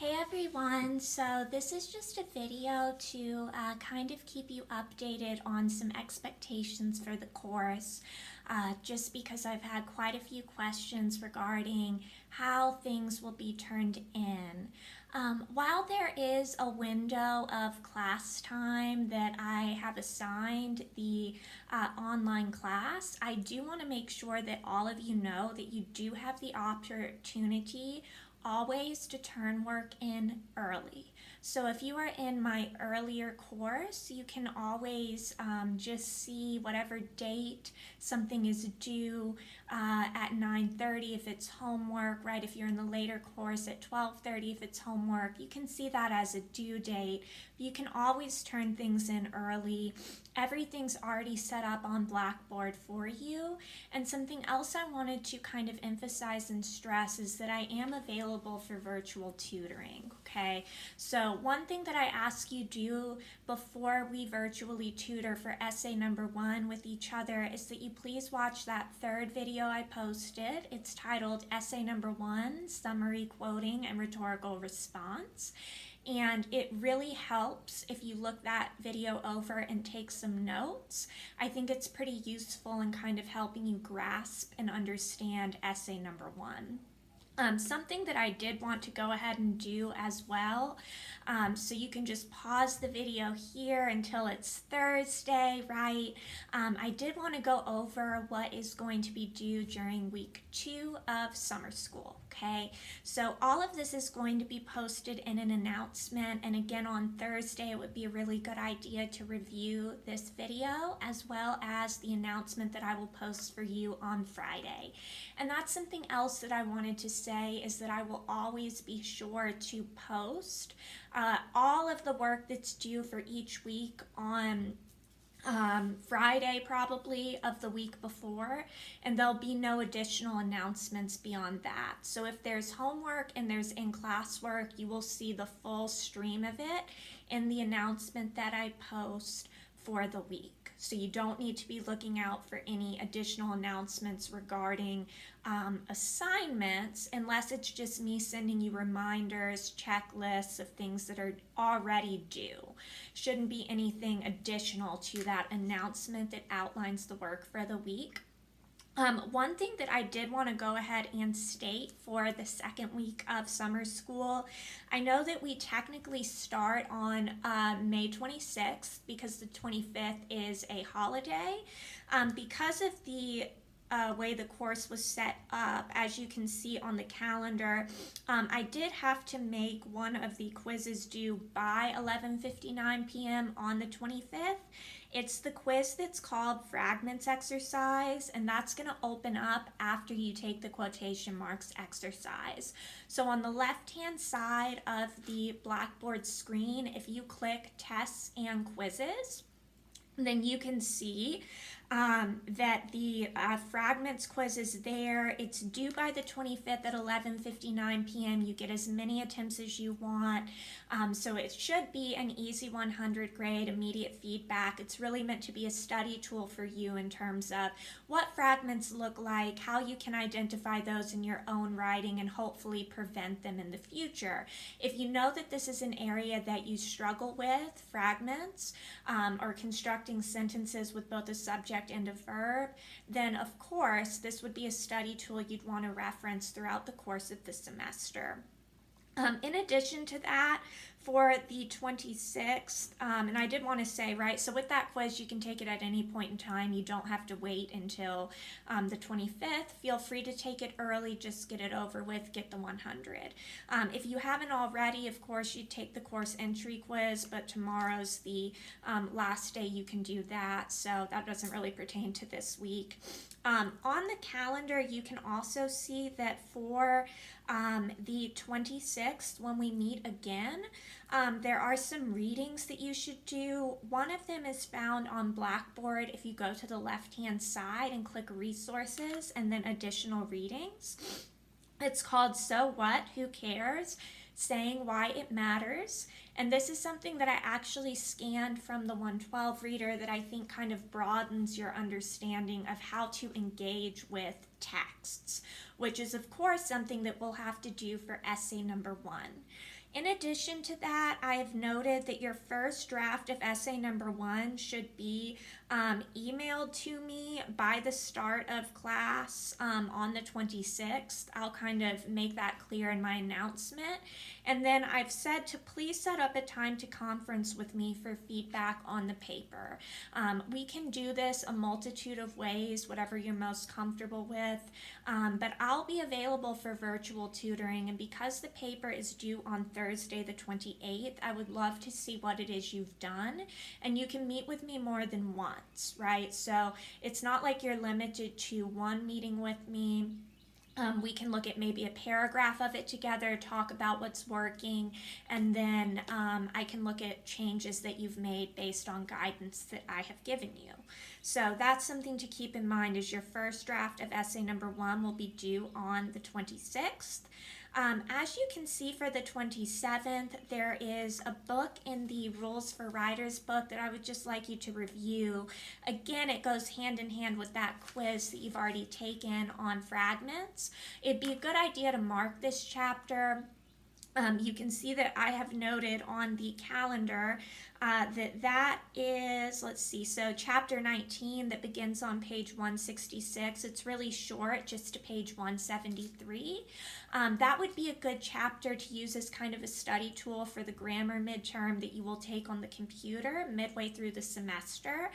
Hey everyone, so this is just a video to kind of keep you updated on some expectations for the course, just because I've had quite a few questions regarding how things will be turned in. While there is a window of class time that I have assigned the online class, I do want to make sure that all of you know that you do have the opportunity always to turn work in early. So if you are in my earlier course, you can always just see whatever date something is due at 9:30 if it's homework, right? If you're in the later course at 12:30 if it's homework, you can see that as a due date. You can always turn things in early. Everything's already set up on Blackboard for you. And something else I wanted to kind of emphasize and stress is that I am available for virtual tutoring, okay? So one thing that I ask you do before we virtually tutor for essay number 1 with each other is that you please watch that third video I posted. It's titled Essay Number 1, Summary, Quoting, and Rhetorical Response. And it really helps if you look that video over and take some notes. I think it's pretty useful in kind of helping you grasp and understand essay number 1. Something that I did want to go ahead and do as well, so you can just pause the video here until it's Thursday, right? I did want to go over what is going to be due during week 2 of summer school, okay? So all of this is going to be posted in an announcement, and again on Thursday it would be a really good idea to review this video as well as the announcement that I will post for you on Friday. And that's something else that I wanted to say is that I will always be sure to post all of the work that's due for each week on Friday probably of the week before, and there'll be no additional announcements beyond that. So if there's homework and there's in-class work, you will see the full stream of it in the announcement that I post for the week. So you don't need to be looking out for any additional announcements regarding assignments unless it's just me sending you reminders, checklists of things that are already due. Shouldn't be anything additional to that announcement that outlines the work for the week. One thing that I did want to go ahead and state for the second week of summer school, I know that we technically start on May 26th because the 25th is a holiday. Because of the way the course was set up, as you can see on the calendar, I did have to make one of the quizzes due by 11:59 p.m. on the 25th. It's the quiz that's called Fragments Exercise, and that's going to open up after you take the quotation marks exercise. So on the left-hand side of the Blackboard screen, if you click Tests and Quizzes, then you can see that the fragments quiz is there. It's due by the 25th at 11:59 p.m. You get as many attempts as you want. So it should be an easy 100 grade, immediate feedback. It's really meant to be a study tool for you in terms of what fragments look like, how you can identify those in your own writing, and hopefully prevent them in the future. If you know that this is an area that you struggle with, fragments, or constructing sentences with both a subject and a verb, then of course this would be a study tool you'd want to reference throughout the course of the semester. In addition to that, for the 26th, and I did want to say, right, so with that quiz, you can take it at any point in time. You don't have to wait until the 25th. Feel free to take it early, just get it over with, get the 100. If you haven't already, of course, you take the course entry quiz, but tomorrow's the last day you can do that, so that doesn't really pertain to this week. On the calendar, you can also see that for the 26th, when we meet again, there are some readings that you should do. One of them is found on Blackboard if you go to the left-hand side and click Resources and then Additional Readings. It's called So What? Who Cares? Saying Why It Matters. And this is something that I actually scanned from the 112 reader that I think kind of broadens your understanding of how to engage with texts, which is of course something that we'll have to do for essay number 1. In addition to that, I have noted that your first draft of essay number 1 should be emailed to me by the start of class on the 26th. I'll kind of make that clear in my announcement. And then I've said to please set up a time to conference with me for feedback on the paper. We can do this a multitude of ways, whatever you're most comfortable with, but I'll be available for virtual tutoring, and because the paper is due on Thursday the 28th, I would love to see what it is you've done, and you can meet with me more than once, right? So it's not like you're limited to one meeting with me. We can look at maybe a paragraph of it together, talk about what's working, and then I can look at changes that you've made based on guidance that I have given you. So that's something to keep in mind, is your first draft of essay number 1 will be due on the 26th. As you can see for the 27th, there is a book in the Rules for Writers book that I would just like you to review. Again, it goes hand in hand with that quiz that you've already taken on fragments. It'd be a good idea to mark this chapter. You can see that I have noted on the calendar that is, let's see, so chapter 19 that begins on page 166. It's really short, just to page 173. That would be a good chapter to use as kind of a study tool for the grammar midterm that you will take on the computer midway through the semester.